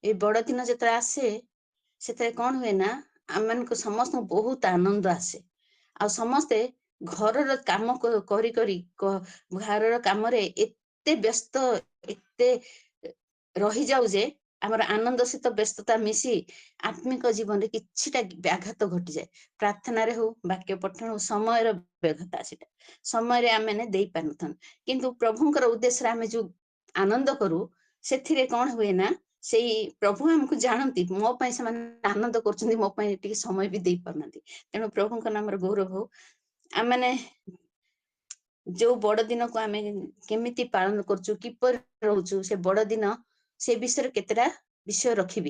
ए बड़ दिन जो आसे से कौन हुए ना आम मान समस्त बहुत आनंद आसे आ समस्ते घर काम घर काम एते व्यस्त एते रही जाऊ जे आमर आनंद सहित व्यस्तता मिसी आत्मिक जीवन रे किछिटा व्याघात घटी जाए प्रार्थना रे हो वाक्य पठन हो समय व्याघात सेटा समय आम मैंने दे पारन किंतु प्रभुंकर उद्देश्य आम जो आनंद करू से कौन हुए ना से प्रभु हमको जानती मो से आनंद कर मो समय भी दे पारना तेणु प्रभु नाम गौरव हो आम मैंने जो बड़ दिन को आम केमिति पालन करचु किपर रोचु से बड़ दिन से विषय केतेटा विषय रखी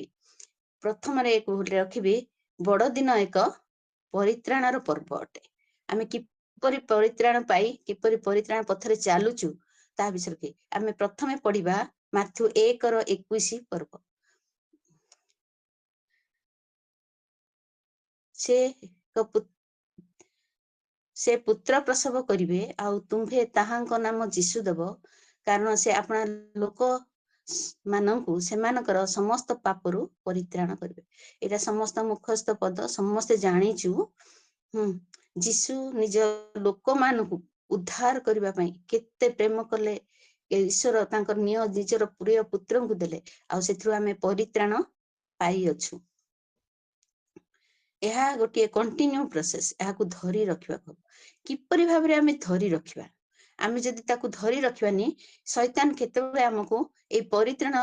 प्रथम रखी बड़ दिन एक परित्राणर पर्व अटे आम किपरि परित्राण पाई किपरि परित्राण पथरे चलुचु ता विषय के आम प्रथमे पढ़ा माथ्यू 1:21 पर्व से पुत्र प्रसव करिवे आउ तुम्भे ताहांको नाम जीशु देव कारण से अपना लोक मानकु सेमानकर समस्त पापरु परित्राण करिवे एटा समस्त मुखस्थ पद समस्ते जानिचु जीशु निज लोक मानकु उद्धार करबा पई केते प्रेम कले ईश्वर तांकर निजर प्रिय पुत्र को देले आ सेथरु आमे परित्राण पाई अछु यह गोटे कंटिन्यू प्रोसेस यह धरी रखा किपरि भाव में आम धरी रखा आम जदि ताकू धरी रखानी शैतान केतबेले आमको ए परित्राण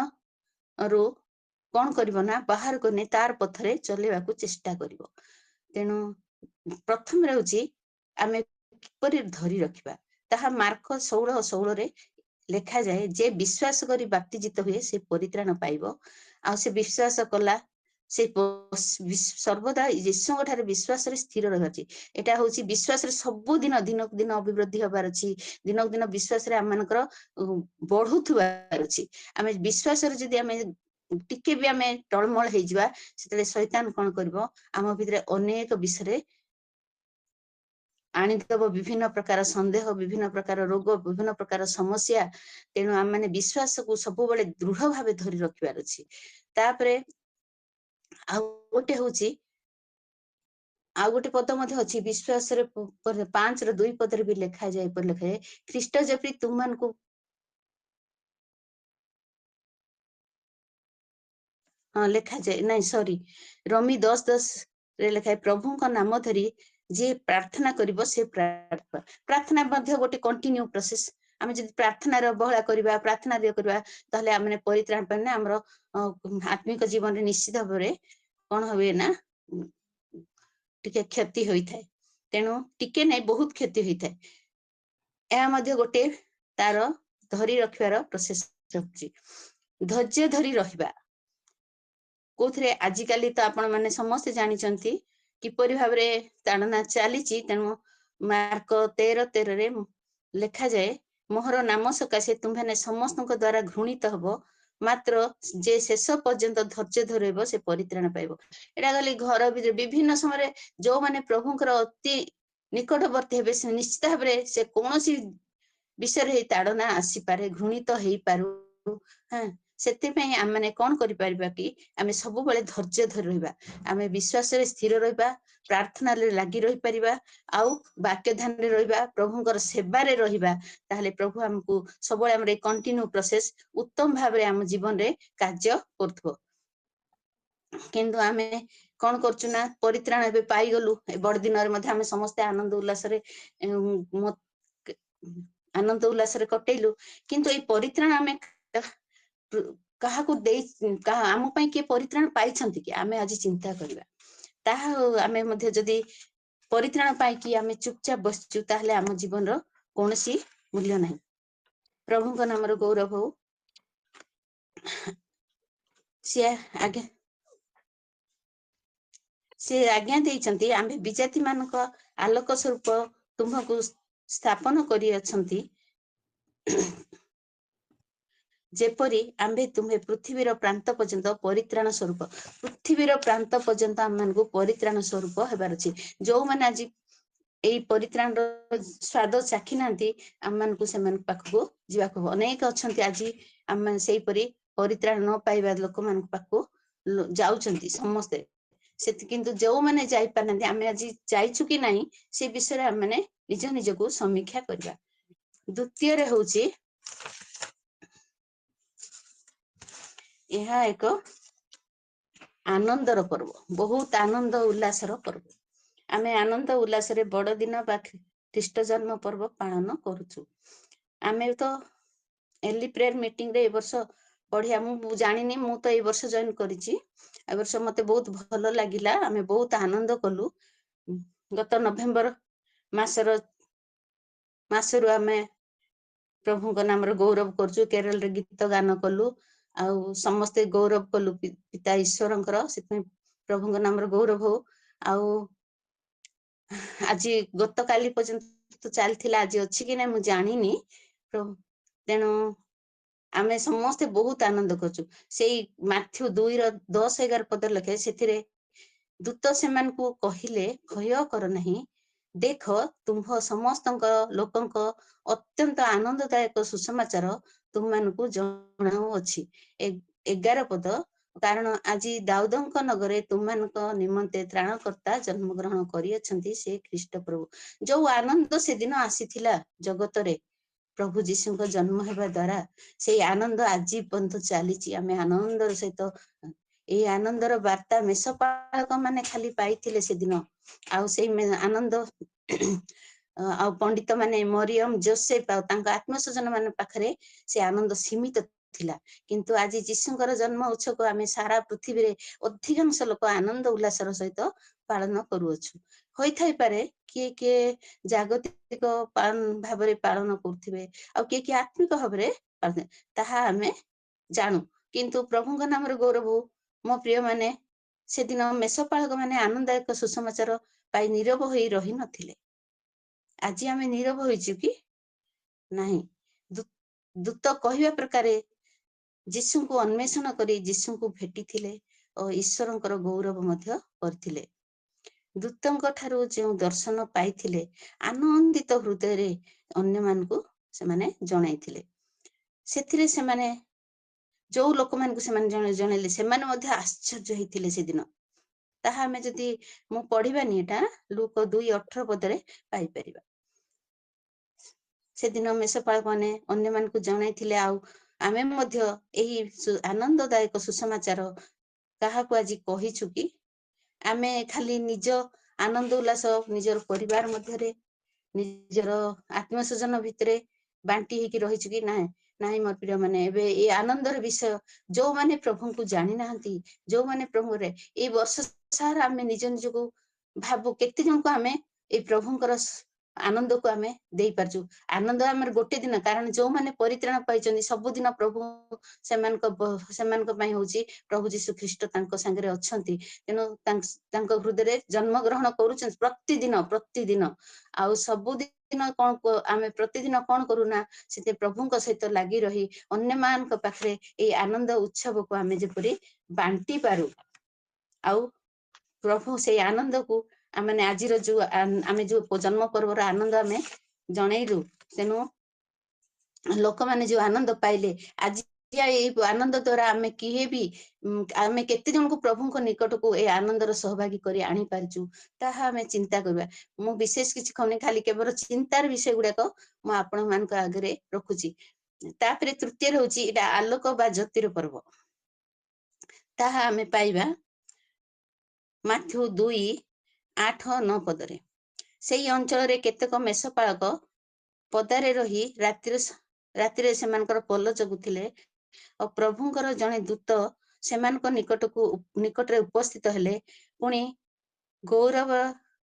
रो कौन करिवो ना बाहर करने तार पथरे चलेबाकू चेष्टा करिवो तेणु प्रथम रहउची आमे किपरि धरी रखिबा ताहा मार्क 16:16 रे लेखा जाए जे विश्वास करी बाप्तिजित हुए से परित्राण पाइबो आ से विश्वास कला से सर्वदा यीशु ठारे विश्वास रे स्थिर रही एटा होची विश्वास रे सब दिन दिन दिन अभिवृद्धि हबार अछि दिन दिन विश्वास रे आमनकर बढ़ुथुबार अछि आमे विश्वास रे जदि आमे टिके भी आमे टळमळ हे जिवा सेतले शैतान कोन करबो आम भितरे अनेक विषय आनीदेव विभिन्न प्रकार संदेह विभिन्न प्रकार रोग विभिन्न प्रकार समस्या तेणु आम माने विश्वास को सब बेले दृढ़ भाव धरी रखिबार अछि तापरे आ गोटे होची आ गोटे पद मध्य अछि विश्वास रे 5:2 पदरे भी लिखा जाय पर लिखे ख्रीष्ट जेपरि तुमन को हाँ लिखा जाए नहीं सॉरी रोमी 10:10 रे लिखा है प्रभु का नाम धरी जे प्रार्थना करिवो से प्रार्थना मध्य गोटे कंटिन्यू प्रोसेस आम जब प्रार्थना बहला करवा प्रार्थना करवा ताहले आम परित्राण पाने आमर आत्मिक जीवन रे निश्चित भाव में कौन हुए ना टिके क्षति होता है तेणु टिके नहीं बहुत क्षति होता है यह मध्य गोटे तार धरी रखिबार प्रोसेस रखुची धैर्य धरी रहिबा कोथरे आजिकाली तो आपण माने समस्त जानिचंती किपरि भाव रे ताड़ना चलीची तेणु मार्क 13:13 रे लिखा जाए मोहर नाम सकाशे तुम्हें समस्त द्वारा घृणित हबो मात्र जे शेष पर्यंत धैर्य धरब से परित्राण पाइब एटा गली घर भीतर विभिन्न समय जो माने प्रभुंकर अति निकटवर्ती हेबे से निश्चित भाव से कौन विषय ताड़ना आसी पारे घृणित हो पारू हाँ से आम मैंने कौन कर कि आम सब बेले धैर्य धरी रहिबा आम विश्वास रे स्थिर रहिबा प्रार्थना रे लागी रही परिबा आउ वाक्य ध्यान रे रहिबा प्रभुंकर सेवा रे रहिबा ताहले प्रभु हमको सब बेले हमरे कंटिन्यू प्रोसेस उत्तम भाव रे हम जीवन रे कार्य करथबो किंतु आमे कौन करचु ना परित्राण एबे पाई गलु बड़ दिन रे मध्ये आमे समस्त आनंद उल्लास रे आनंद उल्लास रे कटेलु किंतु ए परित्राण आमे कहा को दे कहा आम पई के परित्राण पाइछंती कि आमे आज चिंता करबा ताहा आमे मध्ये जदी परित्राण पाई कि आमे चुपचाप बसचु ताहले आम जीवन रो कोनोसी मूल्य नाही प्रभु को नाम रो गौरव हो से आज्ञा देइछंती आमे विजाति मानक आलोक स्वरूप तुमको स्थापन करी अछंती जेपरी आम्भे तुम्हें पृथ्वीर प्रांत पर्यंत परित्राण स्वरूप पृथ्वीर प्रांत पर्यंत आम मान को परित्राण स्वरूप हेबार अछि जो माने आज एई परित्राण स्वाद चाखी नांती आम मान को सेमान पाखको जीवा को अनेक अछंती आज आम मान सेई परी परित्राण न पाइबा लोक मान पाखु जाउछंती समस्ते से किंतु जो माने जाई पारनंती आमे आज जाइछु कि नाही से विषय रे माने निज निज को समीक्षा करबा। द्वितीय रे होची यह एक आनंदर पर्व, बहुत आनंद उल्लासर पर्व। आमे आनंद उल्लास रे बड़ दिन बा ख्रीष्ट जन्म पर्व पालन करूछु। आमे तो एली प्रेयर मीटिंग रे ए वर्ष बढ़िया मु जानिनी मु तो ए वर्ष जॉइन करिछि। ए वर्ष मते बहुत भलो लागिला, आमे बहुत आनंद कलु। गत नवेम्बर मासरु आमे प्रभु को नाम रे गौरव करछु। केरल रे गीत गान कलु आउ समस्ते गौरव कलु पिता ईश्वरंकर, से प्रभु को नाम रे गौरव हो। आउ आज गत काली पर्यंत चलथिला, आज अछि कि नै मु जानिनी। तेणु आमे समस्ते बहुत आनंद करछु। सेई माथ्यू 2:10-11 पद लखे सेथिरे दूत सेमान को कहिले भय कर नहीं, देख तुम्ह समस्तंक लोकंक अत्यंत आनंददायक सुसमाचार तुम मानकु जणाउ अछि। 11 पद, कारण आज दाऊदंक नगरे तुम मानक निमंते त्राणकर्ता जन्म ग्रहण करियछंती, से ख्रीष्ट प्रभु। जो आनंद से दिन आसीथिला जगत रे प्रभु जीशु को जन्म हेबा द्वारा से आनंद आज पर्यंत चलीची। आमे आनंदर सहित ए आनंदर वार्ता मेषपालक माने खाली पाइथिले से दिन। आउ से आनंद आ पंडित माने मरियम जोसेफ आत्मस्वजन मान पाखरे से आनंद सीमित थिला। किंतु आज जीशुଙ୍କର जन्म उत्सव को आमे सारा पृथ्वी रे अधिकांश लोक आनंद उल्लासर सहित पालन करूअछु। होई थाई पारे किए जागतिक भाव पालन करथिबे आ किए आत्मिक भाव ताहा आमे जानू। किंतु प्रभुଙ୍କ नाम रे गौरव हो। मो प्रिय माने से दिन मेषपालक माने आनंददायक सुसमाचार पाई नीरव होई रही नथिले। आज आमे नीरव होइछु कि नाही? दूत कहवा प्रकारे जीशु को अन्वेषण करी जीशु को भेटी थिले और ईश्वरंकर गौरव मध्य करथिले। दूतंक ठारू जो दर्शन पाइथिले आनंदित हृदय रे अन्य मान को से माने जणाइथिले। सेथिरे से माने जो लोक मान को से माने जणैले से माने मध्य आश्चर्य हेतिले से दिन। ताहा हमें जदि मु पढ़िबानी एटा लूक 2:18 पदरे पाई परिबा। से दिन मेषपालक माने अन्य मान को जणाइथिले। आउ आमे मध्य एही आनंददायक सुसमाचार काहाकू आज कहिछु कि आमे खाली निज आनंद उल्लास निजर परिवार मध्यरे निजर आत्मस्वजन भितरे बांटी हेकि रहिछु कि ना नाही? मोर प्रिय माने एबे ए आनंदर विषय जो माने प्रभु को जानि नाहंती, जो माने प्रभु रे ए वर्ष सारा आमे निज निज को भाबु केते जन को आमे ए प्रभुंकर आनंद को आमे देई परछु। आनंद आमर गोटे दिन, कारण जो माने परित्राण पाइचंदी सब दिन प्रभु सेमानक पई होची प्रभु जीशु ख्रीष्ट तांको संगे अछंती। तेनो तांको हृदय रे जन्म ग्रहण करूछन प्रतिदिन आउ सब दिन कोन आमे प्रतिदिन कोन करूना सेते प्रभुंक सहित लागि रही अन्य मानक पाखरे ए आनंद उत्सव को आमे जेपरि बांटी पारू। आउ प्रभु से आनंद को आमे आजिर जो आमे जो जन्म पर्व रो आनंद आमे जणैलु। तेनु लोक माने जो आनंद पाइले आज आनंद द्वारा आमे किए भी आमे केते जन को प्रभु को निकट को ए आनंदर सहभागी करी आनी पारचु ताहा आमे चिंता करबा। मु विशेष किछ खने खाली केवल चिंतार विषय गुडा को मु आपण मानक आगरे रखुची। तापरे तृतीय होची एटा आलोक बा ज्योतिर पर्व। ताहा आमे पाइबा माथ्यू 2:8-9 पदरे। सेई अंचल रे केतेक मेषपालक पदारे रही रातिरे सेमानकर पल जगुथिले और प्रभुंकर जने दूत सेमानक निकटरे उपस्थित हेले। पुणी गौरव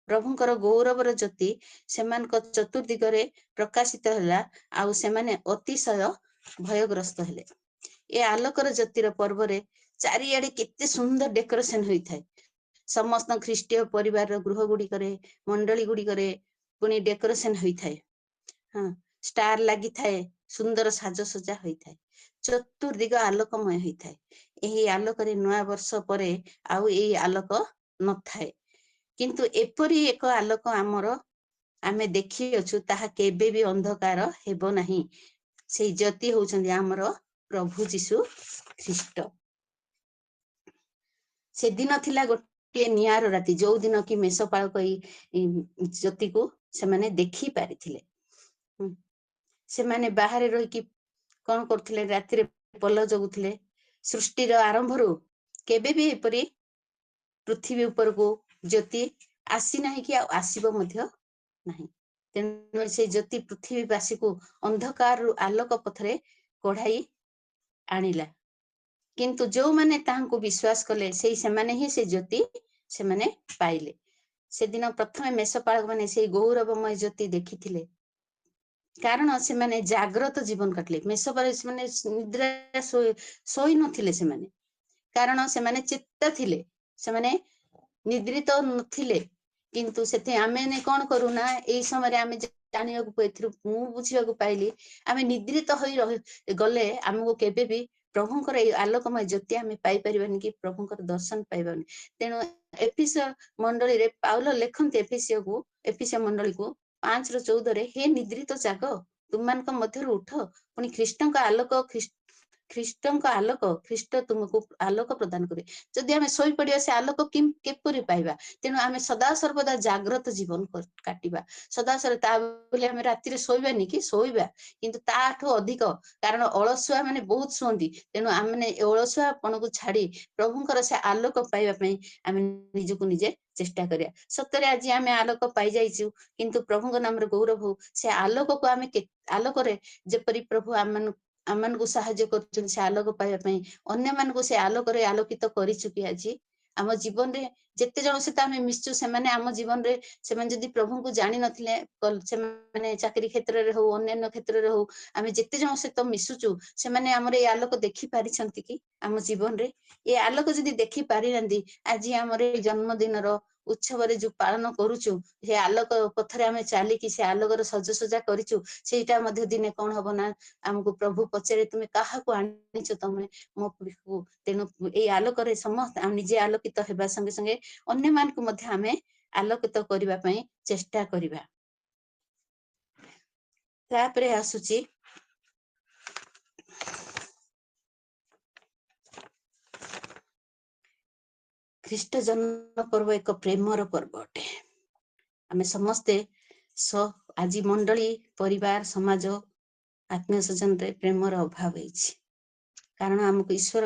प्रभुंकर गौरवर ज्योति सेमानक चतुर्दिगरे प्रकाशित होला आउ सेमाने अतिशय भयग्रस्त हेले। ए आलोकर ज्योतिर पर्व रे चारियाडे केते सुंदर डेकोरेशन होई थाए। समस्त ख्रीष्टीय परिवार गृह गुडी करे मंडली गुडी करे पुणी डेकोरेशन होई थाए। हाँ, स्टार लगी थाए, सुंदर साजसज्जा होई थाए, चतुर्दिग आलोकमय होई थाए। एही आलोकरे नया वर्ष परे आउ एही आलोक न थाए। किंतु एपरी एक आलोक आमे देखि अछु ताहा केबे भी अंधकार हेबो नाही। से ज्योति होउछन्ती हमरो प्रभु जीशु ଖ୍ରୀଷ୍ଟ। ସେଦିନ ଥିଲା ଗୋଟିଏ ନିଆର ରାତି, ଯୋଉ ଦିନ କି ମେଷପାଳକ ଏଇ ଜ୍ୟୋତିକୁ ସେମାନେ ଦେଖି ପାରିଥିଲେ। ସେମାନେ ବାହାରେ ରହିକି କଣ କରୁଥିଲେ? ରାତିରେ ପଲ ଜଗୁଥିଲେ। ସୃଷ୍ଟିର ଆରମ୍ଭରୁ କେବେ ବି ଏପରି ପୃଥିବୀ ଉପରକୁ ଜ୍ୟୋତି ଆସିନାହିଁ କି ଆଉ ଆସିବ ମଧ୍ୟ ନାହିଁ। ତେଣୁ ସେ ଜ୍ୟୋତି ପୃଥିବୀବାସୀକୁ ଅନ୍ଧକାରରୁ ଆଲୋକ ପଥରେ କଢାଇ ଆଣିଲା। କିନ୍ତୁ ଯୋଉମାନେ ତାହାଙ୍କୁ ବିଶ୍ୱାସ କଲେ ସେମାନେ ହିଁ ସେ ଜ୍ୟୋତି ସେମାନେ ପାଇଲେ। ସେଦିନ ପ୍ରଥମେ ମେଷପାଳକ ମାନେ ସେଇ ଗୌରବମୟ ଜ୍ୟୋତି ଦେଖିଥିଲେ, କାରଣ ସେମାନେ ଜାଗ୍ରତ ଜୀବନ କାଟିଲେ। ମେଷପାଳକ ସେମାନେ ନିଦ୍ରା ଶୋଇ ନଥିଲେ ସେମାନେ, କାରଣ ସେମାନେ ଚେତା ଥିଲେ, ସେମାନେ ନିଦ୍ରିତ ନଥିଲେ। କିନ୍ତୁ ସେଥି ଆମେ କଣ କରୁନା, ଏଇ ସମୟରେ ଆମେ ଜାଣିବାକୁ ଏଥିରୁ ମୁଁ ବୁଝିବାକୁ ପାଇଲି, ଆମେ ନିଦ୍ରିତ ହୋଇ ଗଲେ ଆମକୁ କେବେ ବି ପ୍ରଭୁଙ୍କର ଏଇ ଆଲୋକମୟ ଜ୍ୟୋତି ଆମେ ପାଇପାରିବାନି କି ପ୍ରଭୁଙ୍କର ଦର୍ଶନ ପାଇବାନି। ତେଣୁ ଏଫେସୀୟ ମଣ୍ଡଳୀରେ ପାଉଲ ଲେଖନ୍ତି ଏଫେସୀୟ ମଣ୍ଡଳୀକୁ 5:14, ହେ ନିଦ୍ରିତ ଜାଗ, ତୁମମାନଙ୍କ ମଧ୍ୟରୁ ଉଠ, ପୁଣି ଖ୍ରୀଷ୍ଟଙ୍କ ଆଲୋକ ଖ୍ରୀଷ୍ଟ ତୁମକୁ ଆଲୋକ ପ୍ରଦାନ କରେ। ଯଦି ଆମେ ଶୋଇପଡିବା ସେ ଆଲୋକ କିପରି ପାଇବା? ତେଣୁ ଆମେ ସଦା ସର୍ବଦା ଜାଗ୍ରତ ଜୀବନ କାଟିବା। ତା ବୋଲି ଆମେ ରାତିରେ ଶୋଇବାନି କି? ଶୋଇବା, କିନ୍ତୁ ତାଠୁ ଅଧିକ, କାରଣ ଅଳସୁଆ ମାନେ ବହୁତ ଶୁଅନ୍ତି। ତେଣୁ ଆମେ ଅଳସୁଆପଣକୁ ଛାଡି ପ୍ରଭୁଙ୍କର ସେ ଆଲୋକ ପାଇବା ପାଇଁ ଆମେ ନିଜକୁ ନିଜେ ଚେଷ୍ଟା କରିବା। ସତରେ ଆଜି ଆମେ ଆଲୋକ ପାଇଯାଇଛୁ, କିନ୍ତୁ ପ୍ରଭୁଙ୍କ ନାମରେ ଗୌରବ ହଉ। ସେ ଆଲୋକକୁ ଆମେ ଆଲୋକରେ ଯେପରି ପ୍ରଭୁ ଆମମାନଙ୍କୁ ସାହାଯ୍ୟ କରୁଛନ୍ତି ସେ ଆଲୋକ ପାଇବା ପାଇଁ, ଅନ୍ୟମାନଙ୍କୁ ସେ ଆଲୋକରେ ଆଲୋକିତ କରିଛୁ କି? ଆଜି ଆମ ଜୀବନରେ ଯେତେ ଜଣ ସହିତ ଆମେ ମିଶଛୁ, ସେମାନେ ଆମ ଜୀବନରେ, ସେମାନେ ଯଦି ପ୍ରଭୁଙ୍କୁ ଜାଣିନଥିଲେ, ସେମାନେ ଚାକିରୀ କ୍ଷେତ୍ରରେ ହଉ, ଅନ୍ୟାନ୍ୟ କ୍ଷେତ୍ରରେ ହଉ, ଆମେ ଯେତେ ଜଣ ସହିତ ମିଶୁଛୁ, ସେମାନେ ଆମର ଏଇ ଆଲୋକ ଦେଖି ପାରିଛନ୍ତି କି? ଆମ ଜୀବନରେ ଏ ଆଲୋକ ଯଦି ଦେଖି ପାରିନାହାନ୍ତି, ଆଜି ଆମର ଏଇ ଜନ୍ମଦିନର ଉତ୍ସବରେ ଯୋଉ ପାଳନ କରୁଛୁ, ସେ ଆଲୋକ ପଥରେ ଆମେ ଚାଲିକି ସେ ଆଲୋକର ସଜସଜା କରିଛୁ, ସେଇଟା ମଧ୍ୟ ଦିନେ କଣ ହବ ନା, ଆମକୁ ପ୍ରଭୁ ପଚାରେ, ତୁମେ କାହାକୁ ଆଣିଛ ତମେ ମୋ ପାଖକୁ? ତେଣୁ ଏଇ ଆଲୋକରେ ସମସ୍ତେ ନିଜେ ଆଲୋକିତ ହେବା ସଙ୍ଗେ ସଙ୍ଗେ ଅନ୍ୟମାନଙ୍କୁ ମଧ୍ୟ ଆମେ ଆଲୋକିତ କରିବା ପାଇଁ ଚେଷ୍ଟା କରିବା। ତାପରେ ଆସୁଛି ଖ୍ରୀଷ୍ଟ ଜନ୍ମ ପର୍ବ ଏକ ପ୍ରେମର ପର୍ବ ଅଟେ। ଆମେ ସମସ୍ତେ ଆଜି ମଣ୍ଡଳୀ, ପରିବାର, ସମାଜ, ଆତ୍ମୀୟ ସ୍ୱଜନରେ ପ୍ରେମର ଅଭାବ ହେଇଛି। କାରଣ ଆମକୁ ଈଶ୍ୱର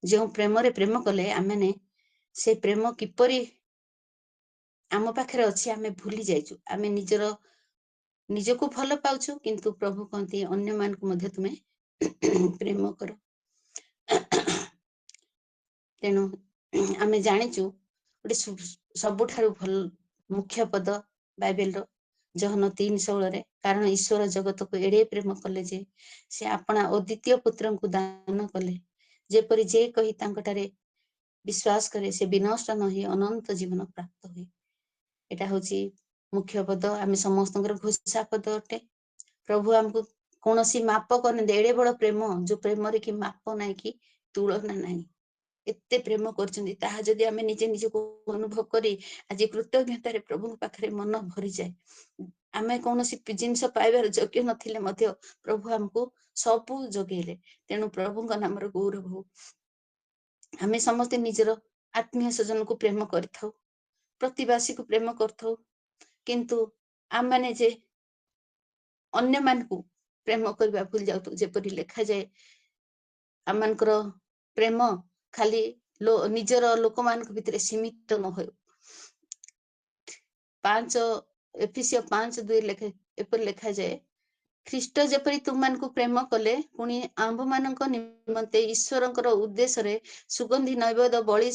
ଯେଉଁ ପ୍ରେମରେ ପ୍ରେମ କଲେ, ଆମେ ସେ ପ୍ରେମ କିପରି ଆମ ପାଖରେ ଅଛି ଆମେ ଭୁଲି ଯାଇଛୁ। ଆମେ ନିଜକୁ ଭଲ ପାଉଛୁ, କିନ୍ତୁ ପ୍ରଭୁ କହନ୍ତି ଅନ୍ୟମାନଙ୍କୁ ମଧ୍ୟ ତୁମେ ପ୍ରେମ କର। ତେଣୁ ଆମେ ଜାଣିଛୁ ଗୋଟେ ସବୁଠାରୁ ଭଲ ମୁଖ୍ୟ ପଦ ବାଇବେଲର ଜହନ 3:16, କାରଣ ଈଶ୍ୱର ଜଗତକୁ ଏଡେ ପ୍ରେମ କଲେ ଯେ ସେ ଆପଣା ଅଦ୍ୱିତୀୟ ପୁତ୍ରଙ୍କୁ ଦାନ କଲେ, ଯେପରି ଯେ କହି ତାଙ୍କଠାରେ ବିଶ୍ୱାସ କରେ ସେ ବିନଷ୍ଟ ନ ହୋଇ ଅନନ୍ତ ଜୀବନ ପ୍ରାପ୍ତ ହୁଏ। ଏଟା ହଉଛି ମୁଖ୍ୟ ପଦ, ଆମେ ସମସ୍ତଙ୍କର ଘୋଷା ପଦ ଅଟେ। ପ୍ରଭୁ ଆମକୁ କୌଣସି ମାପ କରିନାହାନ୍ତି। ଏଡେ ବଡ ପ୍ରେମ, ଯୋଉ ପ୍ରେମରେ କି ମାପ ନାହିଁ କି ତୁଳନା ନାହିଁ। ଏତେ ପ୍ରେମ କରିଛନ୍ତି, ତାହା ଯଦି ଆମେ ନିଜେ ନିଜକୁ ଅନୁଭବ କରି ଆଜି କୃତଜ୍ଞତାରେ ପ୍ରଭୁଙ୍କ ପାଖରେ ମନ ଭରିଯାଏ। ଆମେ କୌଣସି ଜିନିଷ ପାଇବାର ଯୋଗ୍ୟ ନଥିଲେ ମଧ୍ୟ ପ୍ରଭୁ ଆମକୁ ସବୁ ଯୋଗେଇଲେ। ତେଣୁ ପ୍ରଭୁଙ୍କ ନାମର ଗୌରବ ହଉ। ଆମେ ସମସ୍ତେ ନିଜର ଆତ୍ମୀୟ ସ୍ୱଜନକୁ ପ୍ରେମ କରିଥାଉ, ପ୍ରତିବାସୀକୁ ପ୍ରେମ କରିଥାଉ, କିନ୍ତୁ ଆମମାନେ ଯେ ଅନ୍ୟମାନଙ୍କୁ ପ୍ରେମ କରିବା ଭୁଲି ଯାଉଛୁ। ଯେପରି ଲେଖାଯାଏ, ଆମମାନଙ୍କର ପ୍ରେମ ଖାଲି ନିଜର ଲୋକମାନଙ୍କ ଭିତରେ ସୀମିତ ନ ହଉ। ଏଫେସୀୟ 5:2 ଏପରି ଲେଖାଯାଏ, ଖ୍ରୀଷ୍ଟ ଯେପରି ତୁମମାନଙ୍କୁ ପ୍ରେମ କଲେ, ପୁଣି ଆମ୍ଭମାନଙ୍କ ନିମନ୍ତେ ଈଶ୍ୱରଙ୍କର ଉଦ୍ଦେଶ୍ୟରେ ସୁଗନ୍ଧି ନୈବେଦ୍ୟ ବଳି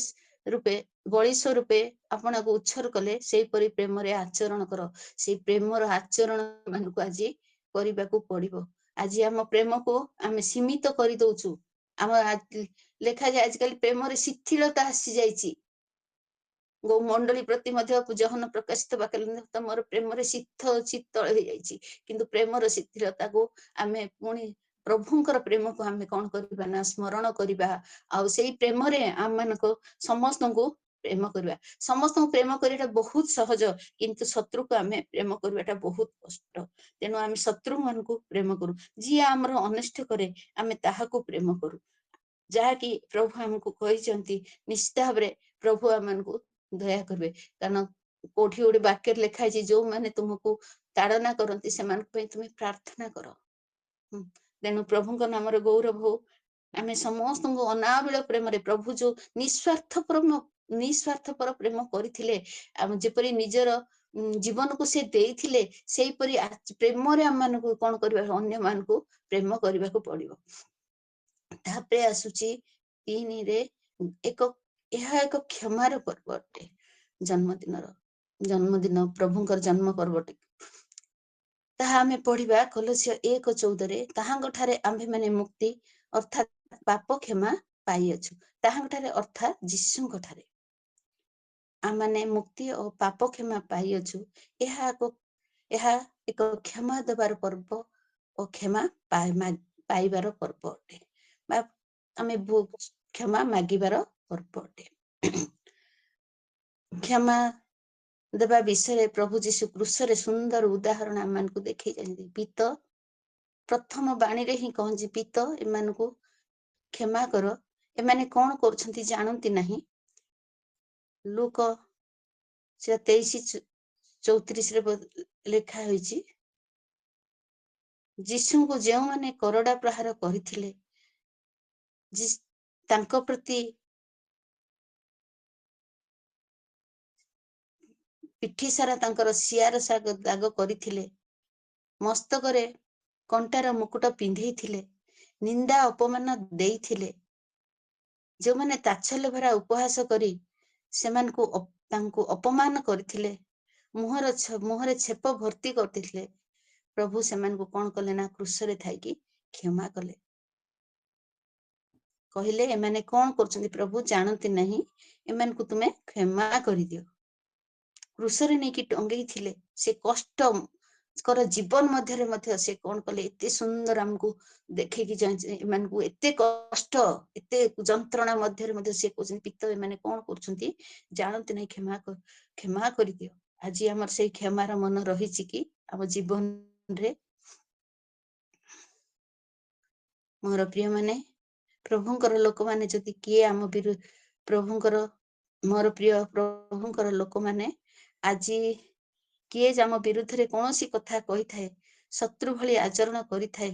ସ୍ୱରୂପେ ଆପଣଙ୍କୁ ଉତ୍ସର୍ଗ କଲେ, ସେଇପରି ପ୍ରେମରେ ଆଚରଣ କର। ସେଇ ପ୍ରେମର ଆଚରଣ ମାନଙ୍କୁ ଆଜି କରିବାକୁ ପଡିବ। ଆଜି ଆମ ପ୍ରେମକୁ ଆମେ ସୀମିତ କରିଦଉଛୁ। ଲେଖାଯାଏ ଆଜିକାଲି ପ୍ରେମରେ ଶିଥିଳତା ଆସିଯାଇଛି। ମଣ୍ଡଳୀ ପ୍ରତି ମଧ୍ୟ ଜହନ ପ୍ରକାଶିତ ବାକ୍ୟରେ ତମର ପ୍ରେମରେ ଶୀତଳ ହେଇଯାଇଛି। କିନ୍ତୁ ପ୍ରେମର ଶିଥିଳତାକୁ ଆମେ ପୁଣି ପ୍ରଭୁଙ୍କର ପ୍ରେମକୁ ଆମେ କଣ କରିବା ନା ସ୍ମରଣ କରିବା, ଆଉ ସେଇ ପ୍ରେମରେ ଆମମାନଙ୍କୁ ସମସ୍ତଙ୍କୁ ପ୍ରେମ କରିବା। ସମସ୍ତଙ୍କୁ ପ୍ରେମ କରିବାଟା ବହୁତ ସହଜ, କିନ୍ତୁ ଶତ୍ରୁକୁ ଆମେ ପ୍ରେମ କରିବାଟା ବହୁତ କଷ୍ଟ। ତେଣୁ ଆମେ ଶତ୍ରୁ ମାନଙ୍କୁ ପ୍ରେମ କରୁ, ଯିଏ ଆମର ଅନିଷ୍ଟ କରେ ଆମେ ତାହାକୁ ପ୍ରେମ କରୁ। ଯାହାକି ପ୍ରଭୁ ଆମକୁ କହିଛନ୍ତି ନିଶ୍ଚିତ ଭାବରେ ପ୍ରଭୁ ଆମମାନଙ୍କୁ ଦୟା କରିବେ। କାରଣ କୋଉଠି ଗୋଟେ ବାକ୍ୟରେ ଲେଖା ହେଇଛି ଯୋଉମାନେ ତୁମକୁ ତାଡ଼ନା କରନ୍ତି ସେମାନଙ୍କ ପାଇଁ ତୁମେ ପ୍ରାର୍ଥନା କର। ତେଣୁ ପ୍ରଭୁଙ୍କ ନାମରେ ଗୌରବ ହଉ। ଆମେ ସମସ୍ତଙ୍କୁ ଅନାବିଳ ପ୍ରେମରେ ପ୍ରଭୁ ଯୋଉ ନିସ୍ୱାର୍ଥପର ପ୍ରେମ କରିଥିଲେ, ଆମେ ଯେପରି ନିଜର ଜୀବନକୁ ସେ ଦେଇଥିଲେ, ସେଇପରି ପ୍ରେମରେ ଆମମାନଙ୍କୁ କଣ କରିବା, ଅନ୍ୟମାନଙ୍କୁ ପ୍ରେମ କରିବାକୁ ପଡିବ। ତାପରେ ଆସୁଛି 3ରେ ଏହା ଏକ କ୍ଷମାର ପର୍ବ ଅଟେ। ଜନ୍ମଦିନ ପ୍ରଭୁଙ୍କର ଜନ୍ମ ପର୍ବଟି ତାହା ଆମେ ପଢିବା କଲୋସ୍ୟ 1:14ରେ, ତାହାଙ୍କ ଠାରେ ଆମ୍ଭେମାନେ ମୁକ୍ତି ଅର୍ଥାତ୍ ପାପ କ୍ଷମା ପାଇଅଛୁ। ତାହାଙ୍କ ଠାରେ ଅର୍ଥାତ୍ ଯୀଶୁଙ୍କ ଠାରେ ଆମମାନେ ମୁକ୍ତି ଓ ପାପ କ୍ଷମା ପାଇଅଛୁ। ଏହା ଏକ କ୍ଷମା ଦେବାର ପର୍ବ ଓ କ୍ଷମା ପାଇବାର ପର୍ବ ଅଟେ, ବା ଆମେ କ୍ଷମା ମାଗିବାର ପର୍ବ ଅଟେ। କ୍ଷମା ଦେବା ବିଷୟରେ ପ୍ରଭୁ ଯୀଶୁ କ୍ରୁଶରେ ସୁନ୍ଦର ଉଦାହରଣ ଆମମାନଙ୍କୁ ଦେଖେଇଛନ୍ତି। ପିତ ପ୍ରଥମ ବାଣୀରେ ହିଁ କହନ୍ତି, ପିତ ଏମାନଙ୍କୁ କ୍ଷମା କର, ଏମାନେ କଣ କରୁଛନ୍ତି ଜାଣନ୍ତି ନାହିଁ। ଲୁକ 23:34ରେ ଲେଖା ହୋଇଛି, ଯୀଶୁଙ୍କୁ ଯେଉଁମାନେ କରଡ଼ା ପ୍ରହାର କରିଥିଲେ ତାଙ୍କ ପ୍ରତି ପିଠି ସାରା ତାଙ୍କର ସିଆର ଦାଗ କରିଥିଲେ, ମସ୍ତକରେ କଣ୍ଟାର ମୁକୁଟ ପିନ୍ଧେଇଥିଲେ, ନିନ୍ଦା ଅପମାନ ଦେଇଥିଲେ। ଯେଉଁମାନେ ତାଚ୍ଛଲ୍ୟ ଭରା ଉପହାସ କରି ତାଙ୍କୁ ଅପମାନ କରିଥିଲେ, ମୁହଁରେ ଛେପ ଭର୍ତ୍ତି କରିଥିଲେ, ପ୍ରଭୁ ସେମାନଙ୍କୁ କଣ କଲେ ନା କ୍ରୁଶରେ ଥାଇକି କ୍ଷମା କଲେ। କହିଲେ ଏମାନେ କଣ କରୁଛନ୍ତି ପ୍ରଭୁ ଜାଣନ୍ତି ନାହିଁ, ଏମାନଙ୍କୁ ତୁମେ କ୍ଷମା କରିଦିଅ। କ୍ରୁଶରେ ନେଇକି ଟଙ୍ଗେଇଥିଲେ, ସେ କଷ୍ଟକର ଜୀବନ ମଧ୍ୟରେ ମଧ୍ୟ ସେ କଣ କଲେ, ଏତେ ସୁନ୍ଦର ଆମକୁ ଦେଖେଇକି ଏମାନଙ୍କୁ ଏତେ କଷ୍ଟ, ଏତେ ଯନ୍ତ୍ରଣା ମଧ୍ୟରେ ମଧ୍ୟ ସେ କହୁଛନ୍ତି, ପିତ ଏମାନେ କଣ କରୁଛନ୍ତି ଜାଣନ୍ତି ନାହିଁ, କ୍ଷମା କରିଦିଅ। ଆଜି ଆମର ସେଇ କ୍ଷମାର ମନ ରହିଛି କି ଆମ ଜୀବନରେ? ମୋର ପ୍ରିୟ ମାନେ, ପ୍ରଭୁଙ୍କର ଲୋକମାନେ ଯଦି କିଏ ମୋର ପ୍ରିୟ ପ୍ରଭୁଙ୍କର ଲୋକମାନେ ଆଜି କିଏ ଆମ ବିରୁଦ୍ଧରେ କୌଣସି କଥା କହିଥାଏ, ଶତ୍ରୁ ଭଳି ଆଚରଣ କରିଥାଏ,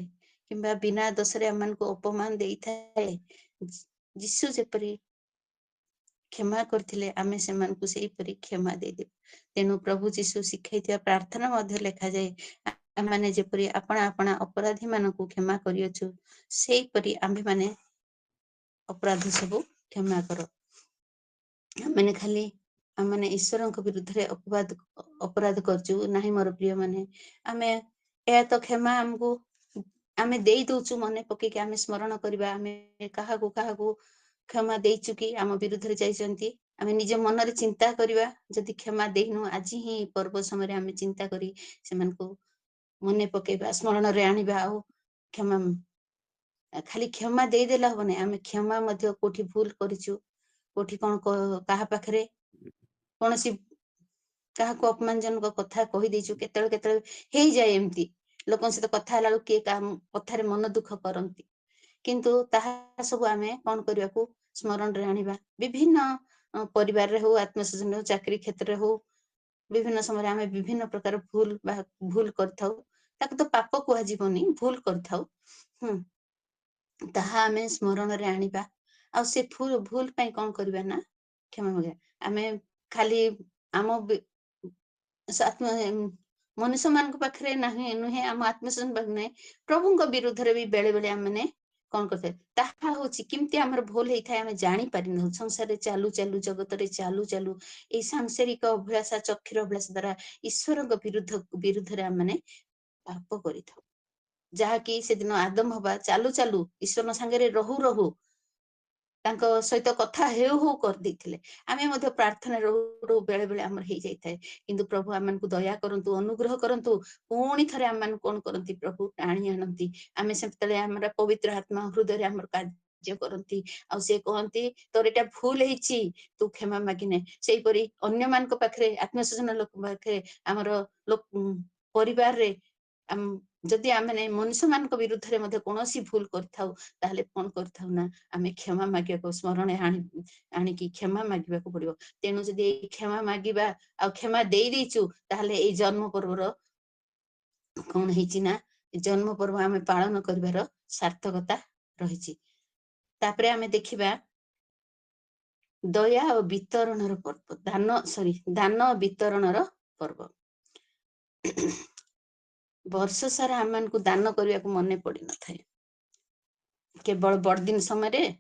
କିମ୍ବା ବିନା ଦୋଷରେ ଆମମାନଙ୍କୁ ଅପମାନ ଦେଇଥାଏ, ଯୀଶୁ ଯେପରି କ୍ଷମା କରିଥିଲେ ଆମେ ସେମାନଙ୍କୁ ସେଇପରି କ୍ଷମା ଦେଇଦେବୁ। ତେଣୁ ପ୍ରଭୁ ଯୀଶୁ ଶିଖେଇଥିବା ପ୍ରାର୍ଥନା ମଧ୍ୟ ଲେଖାଯାଏ, ଆମମାନେ ଯେପରି ଆପଣା ଆପଣା ଅପରାଧୀ ମାନଙ୍କୁ କ୍ଷମା କରିଅଛୁ, ସେଇପରି ଆମ୍ଭେମାନେ ଅପରାଧ ସବୁ କ୍ଷମା କର। ଆମମାନେ ଈଶ୍ୱରଙ୍କ ବିରୁଦ୍ଧରେ ଅପରାଧ କରୁଛୁ ନାହିଁ ମୋର ପ୍ରିୟ ମାନେ। ଆମେ ଏହା ତ କ୍ଷମା ଆମେ ଦେଇ ଦଉଛୁ, ମନେ ପକେଇକି ଆମେ ସ୍ମରଣ କରିବା, ଆମେ କାହାକୁ କ୍ଷମା ଦେଇଛୁ କି ଆମ ବିରୁଦ୍ଧରେ ଯାଇଛନ୍ତି। ଆମେ ନିଜ ମନରେ ଚିନ୍ତା କରିବା, ଯଦି କ୍ଷମା ଦେଇନୁ ଆଜି ହିଁ ପର୍ବ ସମୟରେ ଆମେ ଚିନ୍ତା କରି ସେମାନଙ୍କୁ ମନେ ପକେଇବା, ସ୍ମରଣରେ ଆଣିବା। ଆଉ ଖାଲି କ୍ଷମା ଦେଇଦେଲେ ହବନି, ଆମେ କ୍ଷମା ମଧ୍ୟ କୋଉଠି ଭୁଲ କରିଛୁ, କୋଉଠି କଣ କାହା ପାଖରେ କୌଣସି କାହାକୁ ଅପମାନଜନକ କଥା କହିଦେଇଛୁ, କେତେବେଳେ ହେଇଯାଏ ଏମିତି। ଲୋକଙ୍କ ସହିତ କଥା ହେଲା ବେଳକୁ କିଏ କାହା କଥାରେ ମନ ଦୁଃଖ କରନ୍ତି, କିନ୍ତୁ ତାହା ସବୁ ଆମେ କଣ କରିବାକୁ ସ୍ମରଣରେ ଆଣିବା। ବିଭିନ୍ନ ପରିବାରରେ ହଉ, ଆତ୍ମୀୟସ୍ୱଜନ ହଉ, ଚାକିରୀ କ୍ଷେତ୍ରରେ ହଉ, ବିଭିନ୍ନ ସମୟରେ ଆମେ ବିଭିନ୍ନ ପ୍ରକାର ଭୁଲ କରିଥାଉ। ତାକୁ ତ ପାପ କୁହାଯିବନି, ଭୁଲ କରିଥାଉ। ତାହା ଆମେ ସ୍ମରଣରେ ଆଣିବା, ଆଉ ସେ ଭୁଲ ପାଇଁ କଣ କରିବା ନା କ୍ଷମା ମାଗିବା। ଆମେ ଖାଲି ଆମ ମନୁଷ୍ୟ ମାନଙ୍କ ପାଖରେ ନୁହେଁ, ଆମ ଆତ୍ମୀୟସ୍ୱଜନ ପାଖରେ ନୁହେଁ, ପ୍ରଭୁଙ୍କ ବିରୁଦ୍ଧରେ ବି ବେଳେ ବେଳେ ଆମେ କଣ କରିଥାଏ, ତାହା ହଉଛି କେମିତି ଆମର ଭୁଲ ହେଇଥାଏ ଆମେ ଜାଣିପାରିନୁ। ସଂସାରରେ ଚାଲୁ ଚାଲୁ, ଜଗତରେ ଚାଲୁ ଚାଲୁ, ଏଇ ସାଂସାରିକ ଅଭିଳାଷା, ଚକ୍ଷୁର ଅଭିଳାଷା ଦ୍ଵାରା ଈଶ୍ୱରଙ୍କ ବିରୁଦ୍ଧରେ ଆମେ ପାପ କରିଥାଉ। ଯାହାକି ସେଦିନ ଆଦମ ହବା ଚାଲୁ ଚାଲୁ ଈଶ୍ୱରଙ୍କ ସାଙ୍ଗରେ ରହୁ ରହୁ ତାଙ୍କ ସହିତ କଥା ହେଉ କରିଦେଇଥିଲେ। ଆମେ ମଧ୍ୟ ପ୍ରାର୍ଥନା ରହୁ ବେଳେ ବେଳେ ଆମର ହେଇଯାଇଥାଏ, କିନ୍ତୁ ପ୍ରଭୁ ଆମମାନଙ୍କୁ ଦୟା କରନ୍ତୁ, ଅନୁଗ୍ରହ କରନ୍ତୁ। ପୁଣି ଥରେ ଆମମାନଙ୍କୁ କଣ କରନ୍ତି, ପ୍ରଭୁ ଟାଣି ଆଣନ୍ତି। ଆମେ ସେତେବେଳେ ଆମର ପବିତ୍ର ଆତ୍ମା ହୃଦୟରେ ଆମର କାର୍ଯ୍ୟ କରନ୍ତି, ଆଉ ସେ କହନ୍ତି ତୋର ଏଇଟା ଭୁଲ ହେଇଛି, ତୁ କ୍ଷମା ମାଗିନେ। ସେଇପରି ଅନ୍ୟମାନଙ୍କ ପାଖରେ, ଆତ୍ମୀୟସ୍ୱଜନ ଲୋକ ପାଖରେ, ଆମର ପରିବାରରେ जदि आमे मनुष्य मान विरुद्ध में कौन भूल कर कौन ना आम क्षमा मागे स्मरण आणिकी क्षमा मागे पड़ो। तेणु जदि क्षमा मागिबा आ क्षमा देचु ताहले ए जन्म पर्वर कौन है जन्म पर्व आम पालन कर सार्थकता रही। तापरे आमे देखिबा दया और वितरण पर्व दान दान वितरण पर्व। वर्ष सारा आम को दान करने को मन पड़ न था। केवल बड़दिन समय